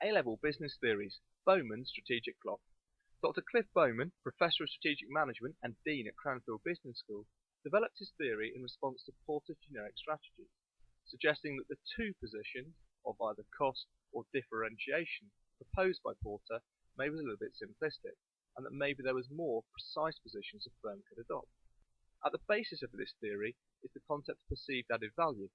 A-level business theories, Bowman's strategic clock. Dr. Cliff Bowman, Professor of Strategic Management and Dean at Cranfield Business School, developed his theory in response to Porter's generic strategies, suggesting that the two positions of either cost or differentiation proposed by Porter maybe was a little bit simplistic, and that maybe there was more precise positions a firm could adopt. At the basis of this theory is the concept of perceived added value,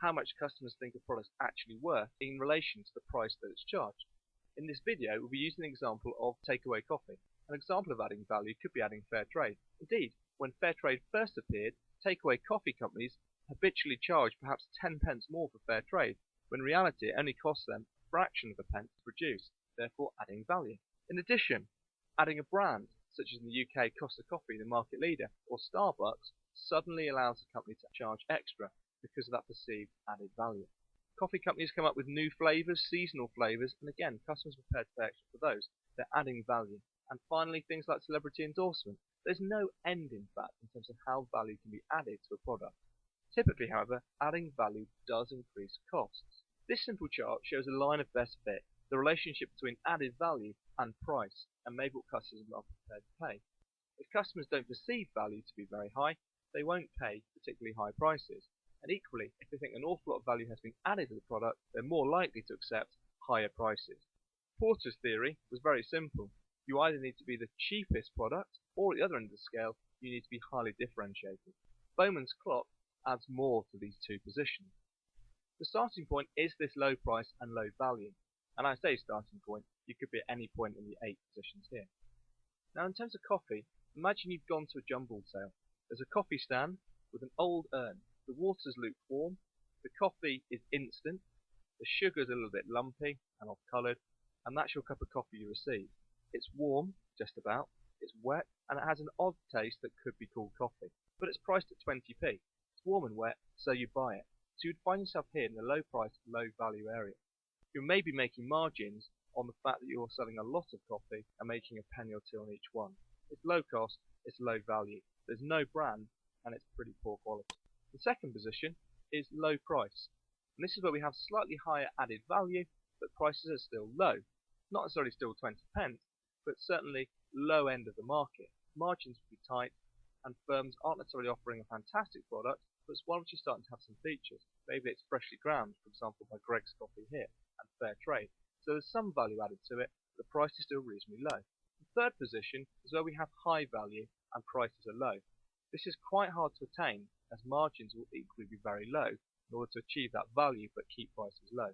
how much customers think a product is actually worth in relation to the price that it's charged. In this video, we'll be using an example of takeaway coffee. An example of adding value could be adding fair trade. Indeed, when fair trade first appeared, takeaway coffee companies habitually charged perhaps 10 pence more for fair trade, when in reality it only cost them a fraction of a pence to produce, therefore adding value. In addition, adding a brand, such as in the UK Costa Coffee, the market leader, or Starbucks, suddenly allows a company to charge extra because of that perceived added value. Coffee companies come up with new flavours, seasonal flavours, and again, customers are prepared to pay extra for those. They're adding value. And finally, things like celebrity endorsement. There's no end, in fact, in terms of how value can be added to a product. Typically, however, adding value does increase costs. This simple chart shows a line of best fit, the relationship between added value and price, and maybe what customers are prepared to pay. If customers don't perceive value to be very high, they won't pay particularly high prices. And equally, if they think an awful lot of value has been added to the product, they're more likely to accept higher prices. Porter's theory was very simple. You either need to be the cheapest product, or at the other end of the scale, you need to be highly differentiated. Bowman's clock adds more to these two positions. The starting point is this low price and low value. And I say starting point, you could be at any point in the 8 positions here. Now in terms of coffee, imagine you've gone to a jumble sale. There's a coffee stand with an old urn. The water's lukewarm, the coffee is instant, the sugar's a little bit lumpy and off-coloured, and that's your cup of coffee you receive. It's warm, just about, it's wet, and it has an odd taste that could be called coffee. But it's priced at 20p. It's warm and wet, so you buy it. So you'd find yourself here in the low price, low value area. You may be making margins on the fact that you're selling a lot of coffee and making a penny or two on each one. It's low cost, it's low value. There's no brand, and it's pretty poor quality. The second position is low price, and this is where we have slightly higher added value, but prices are still low. Not necessarily still 20 pence, but certainly low end of the market. Margins will be tight, and firms aren't necessarily offering a fantastic product, but it's one which is starting to have some features. Maybe it's freshly ground, for example by Greg's Coffee here, and fair trade. So there's some value added to it, but the price is still reasonably low. The third position is where we have high value and prices are low. This is quite hard to attain, as margins will equally be very low in order to achieve that value but keep prices low.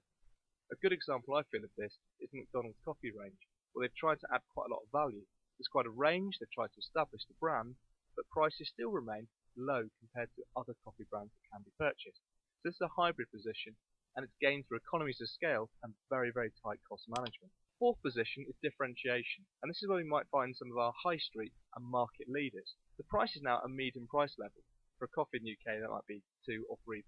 A good example I feel of this is the McDonald's coffee range, where they've tried to add quite a lot of value. There's quite a range, they've tried to establish the brand, but prices still remain low compared to other coffee brands that can be purchased. So this is a hybrid position, and it's gained through economies of scale and very, very tight cost management. Fourth position is differentiation, and this is where we might find some of our high street and market leaders. The price is now a medium price level. For a coffee in the UK that might be £2 or £3,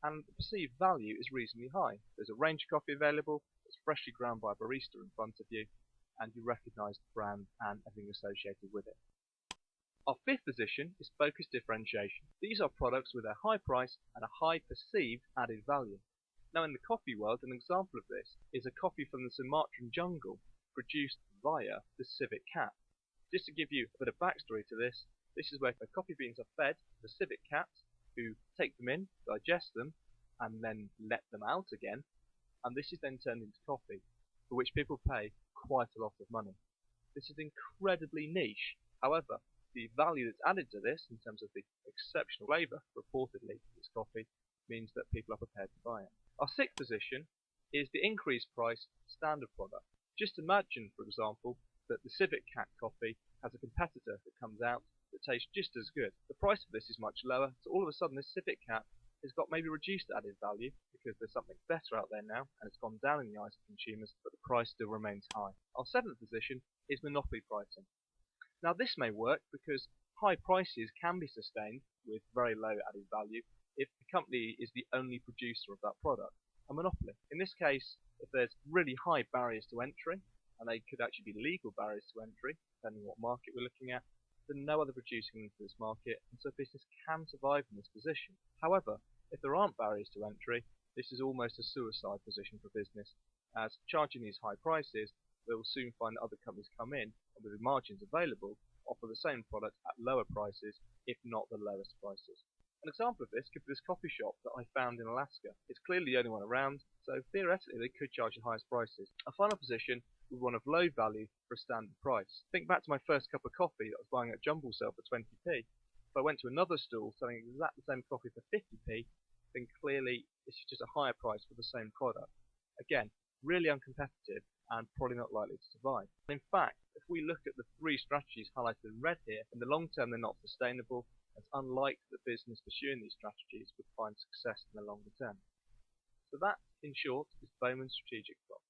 and the perceived value is reasonably high. There's a range of coffee available, it's freshly ground by a barista in front of you, and you recognise the brand and everything associated with it. Our fifth position is focused differentiation. These are products with a high price and a high perceived added value. Now in the coffee world, an example of this is a coffee from the Sumatran jungle produced via the civet cat. Just to give you a bit of backstory to this, this is where the coffee beans are fed to the civet cats, who take them in, digest them, and then let them out again, and this is then turned into coffee, for which people pay quite a lot of money. This is incredibly niche. However, the value that's added to this, in terms of the exceptional flavour reportedly to this coffee, means that people are prepared to buy it. Our sixth position is the increased price standard product. Just imagine, for example, that the civet cat coffee has a competitor that comes out that tastes just as good. The price of this is much lower, so all of a sudden this civet cat has got maybe reduced added value because there's something better out there now and it's gone down in the eyes of consumers, but the price still remains high. Our seventh position is monopoly pricing. Now this may work because high prices can be sustained with very low added value if the company is the only producer of that product. A monopoly. In this case, if there's really high barriers to entry, and they could actually be legal barriers to entry, depending on what market we're looking at, then no other producer can into this market, and so business can survive in this position. However, if there aren't barriers to entry, this is almost a suicide position for business, as charging these high prices, we will soon find that other companies come in and with the margins available offer the same product at lower prices, if not the lowest prices. An example of this could be this coffee shop that I found in Alaska. It's clearly the only one around, so theoretically they could charge the highest prices. A final position was one of low value for a standard price. Think back to my first cup of coffee that I was buying at jumble sale for 20p. If I went to another stall selling exactly the same coffee for 50p, then clearly it's just a higher price for the same product. Again, really uncompetitive and probably not likely to survive. In fact, if we look at the three strategies highlighted in red here, in the long term they're not sustainable. It's unlikely that business pursuing these strategies would find success in the longer term. So that, in short, is Bowman's strategic clock.